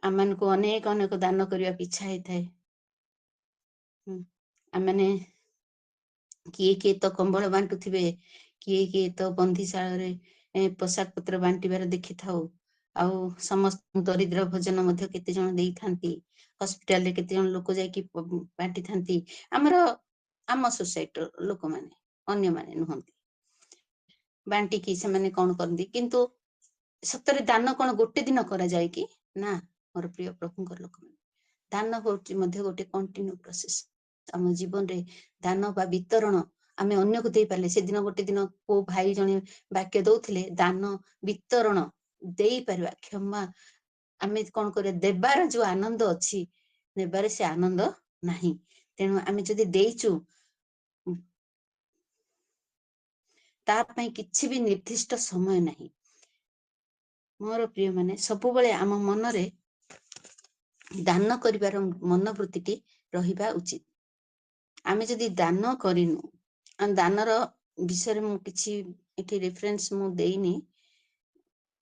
आम को अनेक अनेक दान करने की इच्छा होता है। आमने किए किए तो कंबल बांटुथिबे, किए किए तो बंधीशाला पोशाक पत्र बांटिबार देखि थाउ। आउ समस्त दरिद्र भोजन मध्य केते जण देई थांती। हॉस्पिटल रे केते जण लोक जाई कि बांटी थांती। हमर आम सोसाइटी लोक माने अन्य माने नुहंती बांटी कि से माने कोन करंदी। किंतु सतरे दान कोन गोटे दिन करा जाय कि ना। मोर प्रिय प्रभुकर लोक माने दान होची मध्य गोटे कंटिन्यू प्रोसेस। आम जीवन रे दान बा वितरण आमे अन्य को दे पाले। से दिन गोटे दिन को भाई जने वाक्य दउथिले दान वितरण देई परवा क्षमा आमे कोन करे देबार जो आनंद अछि नेबारे से आनंद नाही। तेणु आमे जदि देइचु ता पई किछि भी निर्दिष्ट समय नाही। मोर प्रिय माने सब बेले आम मन रे दान करिवार मनोवृत्ति रहिबा उचित। आमे जदि दान करिनु दानर विषय मु किछि एठी रेफरेंस मु देइनी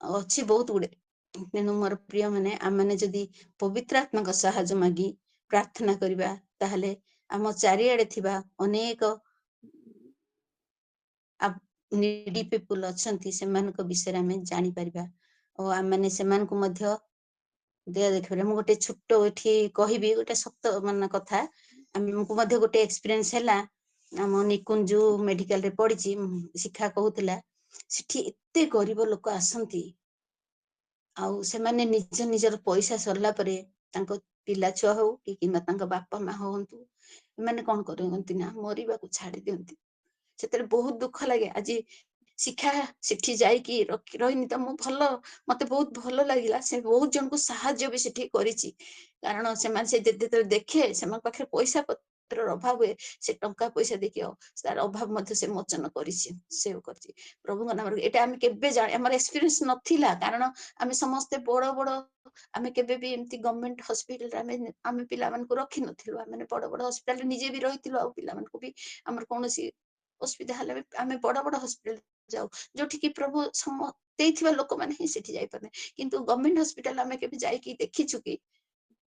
अच्छी बहुत गुड़े। तेणु मोर प्रिय माने आम माने जदि पवित्र आत्मा का साहाय्य मागी प्रार्थना करिबा ताहले आम चारिआडे थिबा अनेक नीडी पीपुल अछंती सेमानक विषय आमे जानि परिबा और आम माने सेमान को मध्य दे देखबे। मु गोटे छोटो एठी कहिबी गोटे सत्य मन कथा हमको मध्य गोटे एक्सपीरियंस हैला। आम निकुंज मेडिकल रे पढ़ी शिक्षा कहूला सेठी एते गरीब लोक आसंती आउ से माने निज निजर पैसा सरला परे तांको पिला छुआ हो कि किंबा तांको बापा माँ होंतु माने कोन करंती ना मरिबा को छाड़ी दियंती। सेतरे बहुत दुख लगे। आज शिक्षा सेठी जाइकी रहिनी त मु भल मते बहुत भल लागिला। से बहुत जन को साहाय्य भी सेठी करिछि कारण से मान से देखे से पाखे पैसा पत्र अभाव हुए से टंका पैसा देखि तार अभाव मध्य से मोचन करिछि सेव करछि प्रभु का नाम। एटा हम केबे जाने हमर एक्सपीरियंस नथिला कारण आमे समस्त बड़ बड़ आमे केबे भी एमती गवर्नमेंट हॉस्पिटल आमे पिला मन को रखि नथिलु। आमे बड़ बड़ हॉस्पिटल निजे भी रहितिलु आ पिला मन को भी हमर कोनोसी असुविधा हले आमे बड़ बड़ हॉस्पिटल जाऊ जोठी कि प्रभु सम देइथिबा लोक माने ही सेठी जाई पाने। किंतु गवर्नमेंट हॉस्पिटल आमे केबे जाई कि देखिछु कि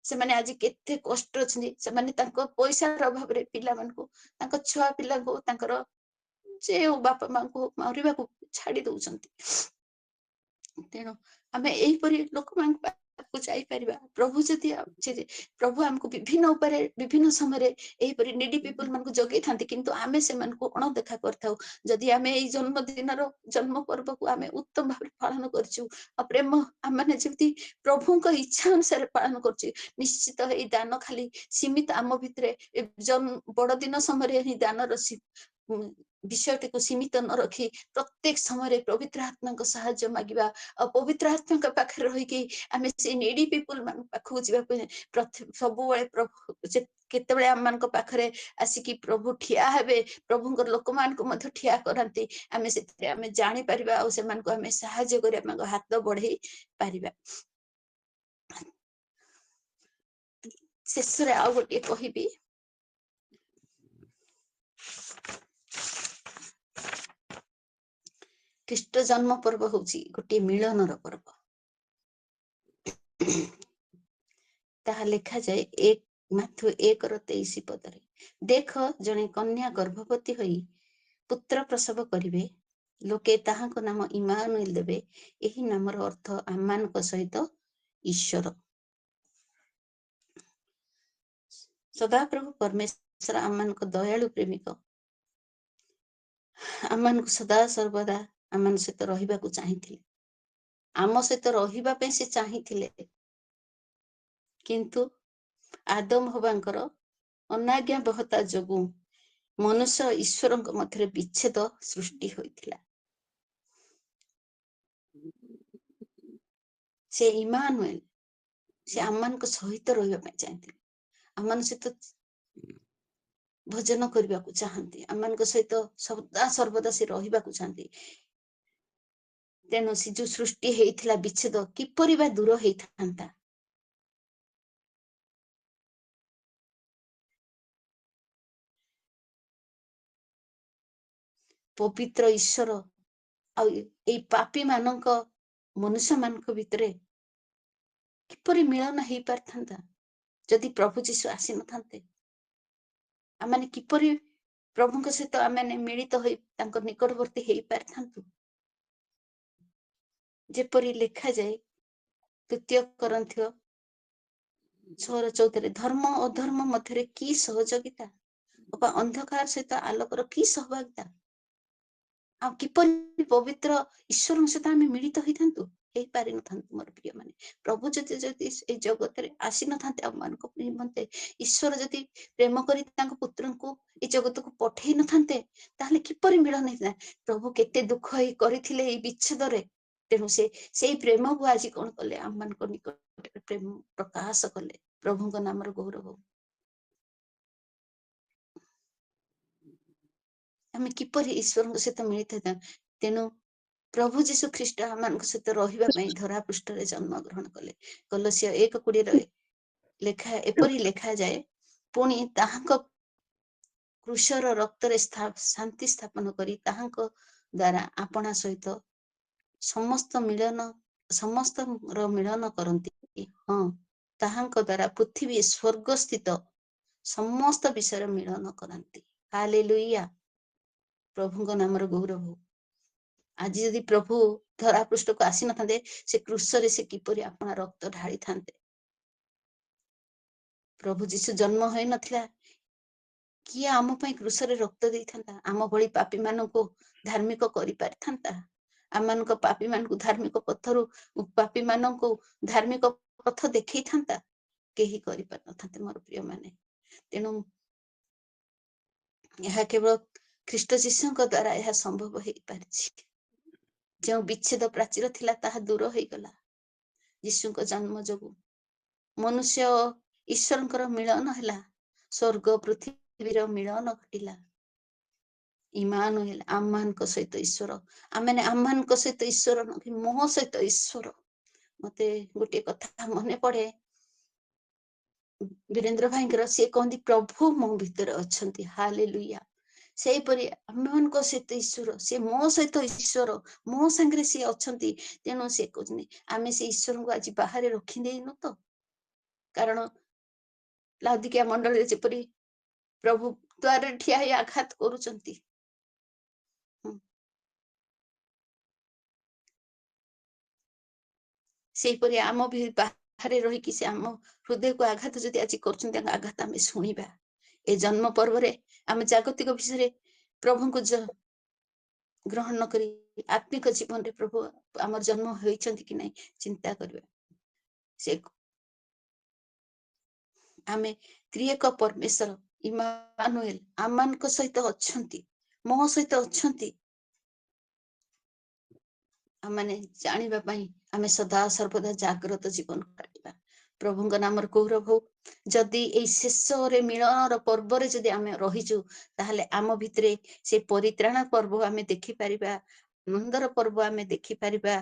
से माने आज केते कष्ट अछि। से माने तांको पैसा अभाव रे पिला मन को तांको छुआ पिला को तांकर जे बापा माँ को मरिबा को छाड़ी दउछंती। तेणु आमे एही परि लोक मान को जाई परिबा। प्रभु जदि प्रभु हमको विभिन्न उपाय विभिन्न समय एही परि नीडी पीपल मन को जगै थांती। किंतु आमे से मन को अण देखा करथाउ। जदि आमे एही जन्मदिन रो जन्म पर्व को आमे उत्तम भाव पालन करछु आ प्रेम आम माने जेमती प्रभु को इच्छा अनुसार पालन करछु निश्चित एही दान खाली सीमित आम भितरे बड़ दिन समय ही दान रसी विषयटी को सीमित न रखी प्रत्येक समय पवित्र आत्मा को साहाय्य मागिबा और पवित्र आत्मा के पाखे रही कि आमे से नीडी पीपल मान पाखु जीवा सब बेले प्रभु केतेबेले आम मान पाखरे आसिकी प्रभु ठिया हेबे प्रभुंकर लोक मान को मध्य ठिया करंती आमे से आमे जानि परिबा और से मान को आमे सहाय्य करी आमे हाथ बढ़ई परिबा। शेष रे आ गोटे कहिबी ख्रीष्ट जन्म पर्व होची गोटे मिलनर पर्व। ताहा लिखा जाए एक माथु 1:23 पदरे देख जने कन्या गर्भवती होई पुत्र प्रसव करिवे लोके ताहाको नाम इमानुएल देबे। एही नामर अर्थ आमानक सहित ईश्वर। सदा प्रभु परमेश्वर आमानक दयालु प्रेमिक आमानक सदा सर्वदा आमान सहित रहिबा को चाहिथिले आम सहित रहिबा पे से चाहिथिले। किंतु आदम हवांकर अनाज्ञा बहता जोगु मनुष्य ईश्वर मध्य विच्छेद सृष्टि होइथिला। से इमानुएल से आमମାନଙ୍କ सहित रहिबा ପାଇଁ ଚାହିଁଥିଲେ। ଆମମାନଙ୍କ ସହିତ ଭଜନ କରିବାକୁ ଚାହାନ୍ତି, ଆମମାନଙ୍କ ସହିତ ସଦା ସର୍ବଦା ସେ ରହିବାକୁ ଚାହାନ୍ତି। ତେଣୁ ସେ ଯୋଉ ସୃଷ୍ଟି ହେଇଥିଲା ବିଚ୍ଛେଦ କିପରି ବା ଦୂର ହେଇଥାନ୍ତା। ପବିତ୍ର ଈଶ୍ୱର ଆଉ ଏଇ ପାପୀ ମାନଙ୍କ ମନୁଷ୍ୟ ମାନଙ୍କ ଭିତରେ କିପରି ମିଳନ ହେଇପାରିଥାନ୍ତା ଯଦି ପ୍ରଭୁ ଯୀଶୁ ଆସିନଥାନ୍ତେ। ଆମମାନେ କିପରି ପ୍ରଭୁଙ୍କ ସହିତ ଆମମାନେ ମିଳିତ ହୋଇ ତାଙ୍କ ନିକଟବର୍ତ୍ତୀ ହେଇପାରିଥାନ୍ତୁ। ଯେପରି ଲେଖାଯାଏ ତୃତୀୟ କରନ୍ଥୀୟ 6:14 ଧର୍ମ ଅଧର୍ମ ମଧ୍ୟରେ କି ସହଯୋଗିତା ଅବା ଅନ୍ଧକାର ସହିତ ଆଲୋକର କି ସହଭାଗିତା। ଆଉ କିପରି ପବିତ୍ର ଈଶ୍ୱରଙ୍କ ସହିତ ଆମେ ମିଳିତ ହେଇଥାନ୍ତୁ, ହେଇପାରିନଥାନ୍ତୁ ମୋର ପ୍ରିୟ ମାନେ। ପ୍ରଭୁ ଯଦି ଏଇ ଜଗତରେ ଆସିନଥାନ୍ତେ ଆମମାନଙ୍କ ନିମନ୍ତେ, ଈଶ୍ୱର ଯଦି ପ୍ରେମ କରି ତାଙ୍କ ପୁତ୍ରଙ୍କୁ ଏଇ ଜଗତକୁ ପଠେଇ ନଥାନ୍ତେ, ତାହେଲେ କିପରି ମିଳନ ହେଇଥାନ୍ତା। ପ୍ରଭୁ କେତେ ଦୁଃଖ କରିଥିଲେ ଏଇ ବିଚ୍ଛେଦରେ। ତେଣୁ ସେଇ ପ୍ରେମକୁ ଆଜି କଣ କଲେ, ଆମମାନଙ୍କ ନିକଟରେ ପ୍ରେମ ପ୍ରକାଶ କଲେ। ପ୍ରଭୁଙ୍କ ନାମର ଗୌରବ। ଆମେ କିପରି ଈଶ୍ୱରଙ୍କ ସହିତ ମିଳିତ ହେଇଥାଉ। ତେଣୁ ପ୍ରଭୁ ଯୀଶୁ ଖ୍ରୀଷ୍ଟ ଆମମାନଙ୍କ ସହିତ ରହିବା ପାଇଁ ଧରା ପୃଷ୍ଠରେ ଜନ୍ମ ଗ୍ରହଣ କଲେ। କଲୋସିୟ 1:20 ଏପରି ଲେଖାଯାଏ, ପୁଣି ତାହାଙ୍କ କ୍ରୁଶର ରକ୍ତରେ ଶାନ୍ତି ସ୍ଥାପନ କରି ତାହାଙ୍କ ଦ୍ଵାରା ଆପଣା ସହିତ ସମସ୍ତର ମିଳନ କରନ୍ତି। ହଁ, ତାହାଙ୍କ ଦ୍ଵାରା ପୃଥିବୀ ସ୍ୱର୍ଗ ସ୍ଥିତ ସମସ୍ତ ବିଷୟରେ ମିଳନ କରନ୍ତି। ହାଲେଲୁୟା, ପ୍ରଭୁଙ୍କ ନାମର ଗୌରବ। ଆଜି ଯଦି ପ୍ରଭୁ ଧରା ପୃଷ୍ଠକୁ ଆସିନଥାନ୍ତେ, ସେ କ୍ରୁଶରେ ସେ କିପରି ଆପଣା ରକ୍ତ ଢାଳିଥାନ୍ତେ। ପ୍ରଭୁ ଯୀଶୁ ଜନ୍ମ ହୋଇନଥିଲା, କିଏ ଆମ ପାଇଁ କ୍ରୁଶରେ ରକ୍ତ ଦେଇଥାନ୍ତା। ଆମ ଭଳି ପାପୀ ମାନଙ୍କୁ ଧାର୍ମିକ କରିପାରିଥାନ୍ତା। ଆମମାନଙ୍କ ପାପୀ ମାନଙ୍କୁ ଧାର୍ମିକ ପଥରୁ ପାପୀ ମାନଙ୍କୁ ଧାର୍ମିକ ପଥ ଦେଖେଇଥାନ୍ତା। କେହି କରିପାରିନଥାନ୍ତେ ମୋର ପ୍ରିୟ ମାନେ। ତେଣୁ ଏହା କେବଳ ଖ୍ରୀଷ୍ଟ ଯୀଶୁଙ୍କ ଦ୍ଵାରା ଏହା ସମ୍ଭବ ହେଇପାରିଛି। ଯେଉଁ ବିଚ୍ଛେଦ ପ୍ରାଚୀର ଥିଲା ତାହା ଦୂର ହେଇଗଲା ଯୀଶୁଙ୍କ ଜନ୍ମ ଯୋଗୁ। ମନୁଷ୍ୟ ଈଶ୍ୱରଙ୍କର ମିଳନ ହେଲା, ସ୍ୱର୍ଗ ପୃଥିବୀର ମିଳନ ଘଟିଲା। ଇମାନୁଏଲ ଆମମାନଙ୍କ ସହିତ ଈଶ୍ୱର। ଆମମାନଙ୍କ ସହିତ ଈଶ୍ୱର ନୁହେଁ, ମୋ ସହିତ ଈଶ୍ୱର। ମତେ ଗୋଟିଏ କଥା ମନେ ପଡେ, ବୀରେନ୍ଦ୍ର ଭାଇଙ୍କର। ସିଏ କହନ୍ତି ପ୍ରଭୁ ମୋ ଭିତରେ ଅଛନ୍ତି। ହାଲେଲୁୟା। ସେଇପରି ଆମମାନଙ୍କ ସହିତ ଈଶ୍ୱର, ସେ ମୋ ସହିତ ଈଶ୍ୱର, ମୋ ସାଙ୍ଗରେ ସିଏ ଅଛନ୍ତି। ତେଣୁ ସେ କହୁଛନ୍ତି ଆମେ ସେ ଈଶ୍ୱରଙ୍କୁ ଆଜି ବାହାରେ ରଖିଦେଇନୁ ତ। କାରଣ ଲାଉଦିକିଆ ମଣ୍ଡଳୀରେ ଯେପରି ପ୍ରଭୁ ଦ୍ୱାରରେ ଠିଆ ହେଇ ଆଘାତ କରୁଛନ୍ତି, ସେଇପରି ଆମ ବାହାରେ ରହିକି ସେ ଆମ ହୃଦୟକୁ ଆଘାତ ଯଦି ଆଜି କରୁଛନ୍ତି, ତାଙ୍କ ଆଘାତ ଆମେ ଶୁଣିବା। ଏ ଜନ୍ମ ପର୍ବରେ ଆମେ ଜାଗତିକ ବିଷୟରେ ପ୍ରଭୁଙ୍କୁ ଗ୍ରହଣ ନ କରି ଆତ୍ମିକ ଜୀବନରେ ପ୍ରଭୁ ଆମର ଜନ୍ମ ହୋଇଛନ୍ତି କି ନାହିଁ ଚିନ୍ତା କରିବା। ସେ ଆମେ ତ୍ରିଏକ ପରମେଶ୍ୱର ଇମାନୁଏଲ ଆମମାନଙ୍କ ସହିତ ଅଛନ୍ତି, ମୋ ସହିତ ଅଛନ୍ତି। ଆମମାନେ ଜାଣିବା ପାଇଁ ଆମେ ସଦା ସର୍ବଦା ଜାଗ୍ରତ ଜୀବନ କାଟିବା। ପ୍ରଭୁଙ୍କ ନାମର ଗୌରବ ହଉ। ଯଦି ଏଇ ଶେଷରେ ମିଳନର ପର୍ବରେ ଯଦି ଆମେ ରହିଛୁ, ତାହେଲେ ଆମ ଭିତରେ ସେ ପରିତ୍ରାଣ ପର୍ବ ଆମେ ଦେଖିପାରିବା, ଆନନ୍ଦର ପର୍ବ ଆମେ ଦେଖିପାରିବା,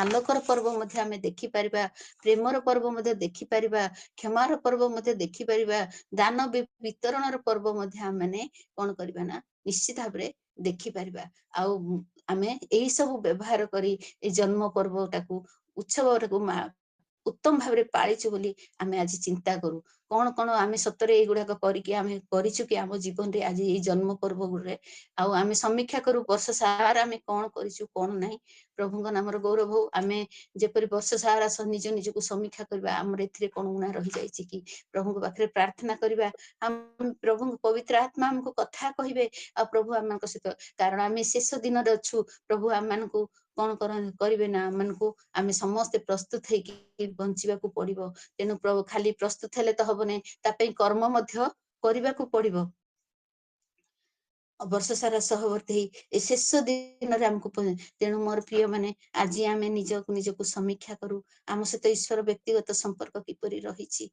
ଆଲୋକର ପର୍ବ ମଧ୍ୟ ଆମେ ଦେଖିପାରିବା, ପ୍ରେମର ପର୍ବ ମଧ୍ୟ ଦେଖିପାରିବା, କ୍ଷମାର ପର୍ବ ମଧ୍ୟ ଦେଖିପାରିବା, ଦାନ ବିତରଣର ପର୍ବ ମଧ୍ୟ ଆମେ କଣ କରିବା ନା ନିଶ୍ଚିତ ଭାବରେ ଦେଖିପାରିବା। ଆଉ ଆମେ ଏଇ ସବୁ ବ୍ୟବହାର କରି ଏଇ ଜନ୍ମ ପର୍ବଟାକୁ ଉତ୍ସବଟାକୁ ଉତ୍ତମ ଭାବରେ ପାଳିଛୁ ବୋଲି ଆମେ ଆଜି ଚିନ୍ତା କରୁ। କଣ କଣ ଆମେ ସତରେ ଏଇଗୁଡାକ କରିକି ଆମେ କରିଛୁ କି ଆମ ଜୀବନରେ ଆଜି ଏଇ ଜନ୍ମ ପର୍ବ ଗୁଡରେ। ଆଉ ଆମେ ସମୀକ୍ଷା କରୁ ବର୍ଷ ସାରା ଆମେ କଣ କରିଛୁ କଣ ନାହିଁ। ପ୍ରଭୁଙ୍କ ନାମର ଗୌରବ ହଉ। ଆମେ ଯେପରି ବର୍ଷ ସାରା ନିଜ ନିଜକୁ ସମୀକ୍ଷା କରିବା, ଆମର ଏଥିରେ କଣ ଉଣା ରହିଯାଇଛି କି ପ୍ରଭୁଙ୍କ ପାଖରେ ପ୍ରାର୍ଥନା କରିବା। ପ୍ରଭୁଙ୍କ ପବିତ୍ର ଆତ୍ମା ଆମକୁ କଥା କହିବେ, ଆଉ ପ୍ରଭୁ ଆମମାନଙ୍କ ସହିତ, କାରଣ ଆମେ ଶେଷ ଦିନରେ ଅଛୁ। ପ୍ରଭୁ ଆମମାନଙ୍କୁ କଣ କରିବେ ନା, ଆମମାନଙ୍କୁ ଆମେ ସମସ୍ତେ ପ୍ରସ୍ତୁତ ହେଇକି ବଞ୍ଚିବାକୁ ପଡିବ। ତେଣୁ ଖାଲି ପ୍ରସ୍ତୁତ ହେଲେ ତ ହବ ନାହିଁ, ତା ପାଇଁ କର୍ମ ମଧ୍ୟ କରିବାକୁ ପଡିବ। ବର୍ଷ ସାରା ସହବର୍ତ୍ତୀ ହେଇ ଏ ଶେଷ ଦିନରେ ଆମକୁ ତେଣୁ ମୋର ପ୍ରିୟ ମାନେ ଆଜି ଆମେ ନିଜକୁ ସମୀକ୍ଷା କରୁ ଆମ ସହିତ ଈଶ୍ୱର ବ୍ୟକ୍ତିଗତ ସମ୍ପର୍କ କିପରି ରହିଛି,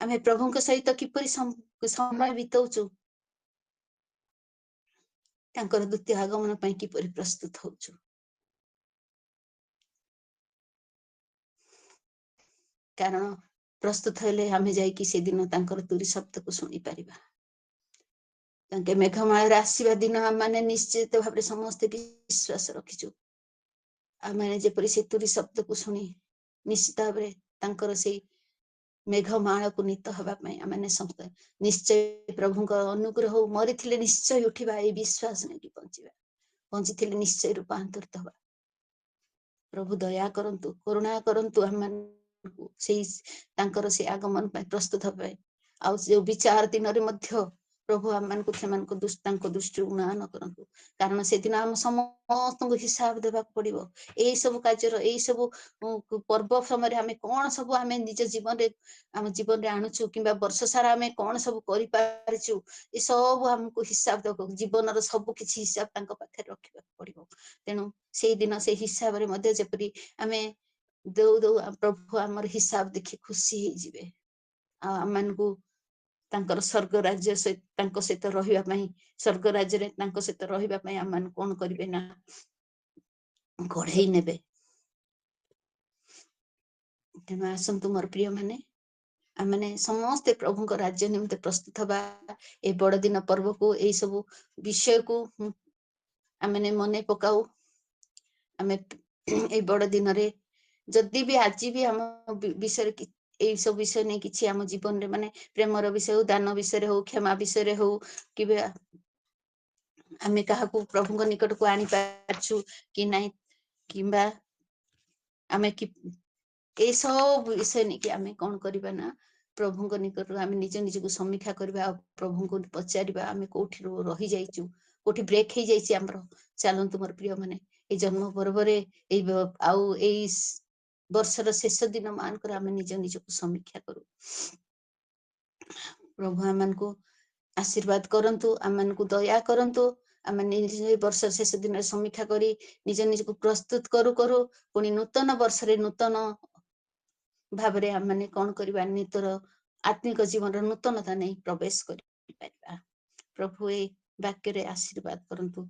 ଆମେ ପ୍ରଭୁଙ୍କ ସହିତ କିପରି ସମୟ ବିତଉଛୁ, ତାଙ୍କର ଦ୍ୱିତୀୟ ଆଗମନ ପାଇଁ କିପରି ପ୍ରସ୍ତୁତ ହଉଛୁ। କାରଣ ପ୍ରସ୍ତୁତ ହେଲେ ଆମେ ଯାଇକି ସେଦିନ ତାଙ୍କର ତୁରୀ ଶବ୍ଦକୁ ଶୁଣିପାରିବା। ତାଙ୍କେ ମେଘମାଳରେ ଆସିବା ଦିନ ଆମେ ନିଶ୍ଚିତ ଭାବରେ ସମସ୍ତେ ବିଶ୍ୱାସ ରଖିଛୁ। ଆମେ ଯେପରି ସେ ତୁରୀ ଶବ୍ଦକୁ ଶୁଣି ନିଶ୍ଚିତ ଭାବରେ ତାଙ୍କର ସେଇ ମେଘମାଳକୁ ନୀତ ହେବା ପାଇଁ ଆମେ ସମସ୍ତେ ନିଶ୍ଚୟ ପ୍ରଭୁଙ୍କ ଅନୁଗ୍ରହ ମରିଥିଲେ ନିଶ୍ଚୟ ଉଠିବା ଏଇ ବିଶ୍ୱାସ ନେଇକି ବଞ୍ଚିଥିଲେ ନିଶ୍ଚୟ ରୂପାନ୍ତରିତ ହବା। ପ୍ରଭୁ ଦୟା କରନ୍ତୁ, କରୁଣା କରନ୍ତୁ ଆମମାନଙ୍କୁ ସେଇ ତାଙ୍କର ସେ ଆଗମନ ପାଇଁ ପ୍ରସ୍ତୁତ ହେବା ପାଇଁ। ଆଉ ଯୋଉ ବିଚାର ଦିନରେ ମଧ୍ୟ ପ୍ରଭୁ ଆମମାନଙ୍କୁ ସେମାନଙ୍କୁ ତାଙ୍କ ଦୃଷ୍ଟିରୁ ଉଣା ନ କରନ୍ତୁ, କାରଣ ସେଦିନ ଆମ ସମସ୍ତଙ୍କୁ ହିସାବ ଦେବାକୁ ପଡିବ। ଏଇ ସବୁ କାର୍ଯ୍ୟର ଏଇ ସବୁ ପର୍ବ ସମୟରେ ଆମେ କଣ ସବୁ ଆମେ ନିଜ ଜୀବନରେ ଆଣୁଛୁ, କିମ୍ବା ବର୍ଷ ସାରା ଆମେ କଣ ସବୁ କରିପାରିଛୁ, ଏ ସବୁ ଆମକୁ ହିସାବ ଦେବାକୁ, ଜୀବନର ସବୁ କିଛି ହିସାବ ତାଙ୍କ ପାଖରେ ରଖିବାକୁ ପଡିବ। ତେଣୁ ସେଇଦିନ ସେଇ ହିସାବରେ ମଧ୍ୟ ଯେପରି ଆମେ ଦଉ ପ୍ରଭୁ ଆମର ହିସାବ ଦେଖି ଖୁସି ହେଇଯିବେ, ଆଉ ଆମମାନଙ୍କୁ ତାଙ୍କର ସ୍ୱର୍ଗ ରାଜ୍ୟ ତାଙ୍କ ସହିତ ରହିବା ପାଇଁ, ସ୍ୱର୍ଗ ରାଜ୍ୟରେ ତାଙ୍କ ସହିତ ରହିବା ପାଇଁ ଆମମାନଙ୍କୁ କଣ କରିବେ ନା ଗଢେଇ ନେବେ। ତେଣୁ ଆସନ୍ତୁ ମୋର ପ୍ରିୟ ମାନେ, ଆମେ ସମସ୍ତେ ପ୍ରଭୁଙ୍କ ରାଜ୍ୟ ନିମନ୍ତେ ପ୍ରସ୍ତୁତ ହବା। ଏ ବଡଦିନ ପର୍ବକୁ ଏଇ ସବୁ ବିଷୟକୁ ଆମେ ମନେ ପକାଉ। ଆମେ ଏଇ ବଡ ଦିନରେ ଯଦି ବି ଆଜି ବି ଆମ ବିଷୟରେ ଏଇ ସବୁ ବିଷୟ ନେଇ କିଛି ଆମ ଜୀବନରେ ମାନେ ପ୍ରେମର ବିଷୟ ହଉ, ଦାନ ବିଷୟରେ ହଉ, କ୍ଷମା ବିଷୟରେ ହଉ, କିମ୍ବା ଆମେ କାହାକୁ ପ୍ରଭୁଙ୍କ ନିକଟକୁ ଆଣିପାରିଛୁ କି ନାହିଁ, କିମ୍ବା ଆମେ ଏଇ ସବୁ ବିଷୟ ନେଇକି ଆମେ କଣ କରିବା ନା ପ୍ରଭୁଙ୍କ ନିକଟରୁ ଆମେ ନିଜକୁ ସମୀକ୍ଷା କରିବା, ଆଉ ପ୍ରଭୁଙ୍କୁ ପଚାରିବା ଆମେ କୋଉଠି ରହିଯାଇଛୁ, କୋଉଠି ବ୍ରେକ୍ ହେଇଯାଇଛି ଆମର। ଚାଲନ୍ତୁ ମୋର ପ୍ରିୟ ମାନେ, ଏଇ ଜନ୍ମ ପର୍ବରେ ଆଉ ଏଇ ବର୍ଷର ଶେଷ ଦିନ ମାନଙ୍କର ଆମେ ନିଜକୁ ସମୀକ୍ଷା କରୁ। ପ୍ରଭୁ ଆମମାନଙ୍କୁ ଆଶୀର୍ବାଦ କରନ୍ତୁ, ଆମମାନଙ୍କୁ ଦୟା କରନ୍ତୁ। ଆମେ ନିଜ ବର୍ଷ ଶେଷ ଦିନରେ ସମୀକ୍ଷା କରି ନିଜକୁ ପ୍ରସ୍ତୁତ କରୁ ପୁଣି ନୂତନ ବର୍ଷରେ ନୂତନ ଭାବରେ ଆମେ କଣ କରିବା, ନିତର ଆତ୍ମିକ ଜୀବନର ନୂତନତା ନେଇ ପ୍ରବେଶ କରିପାରିବା। ପ୍ରଭୁ ଏଇ ବାକ୍ୟରେ ଆଶୀର୍ବାଦ କରନ୍ତୁ।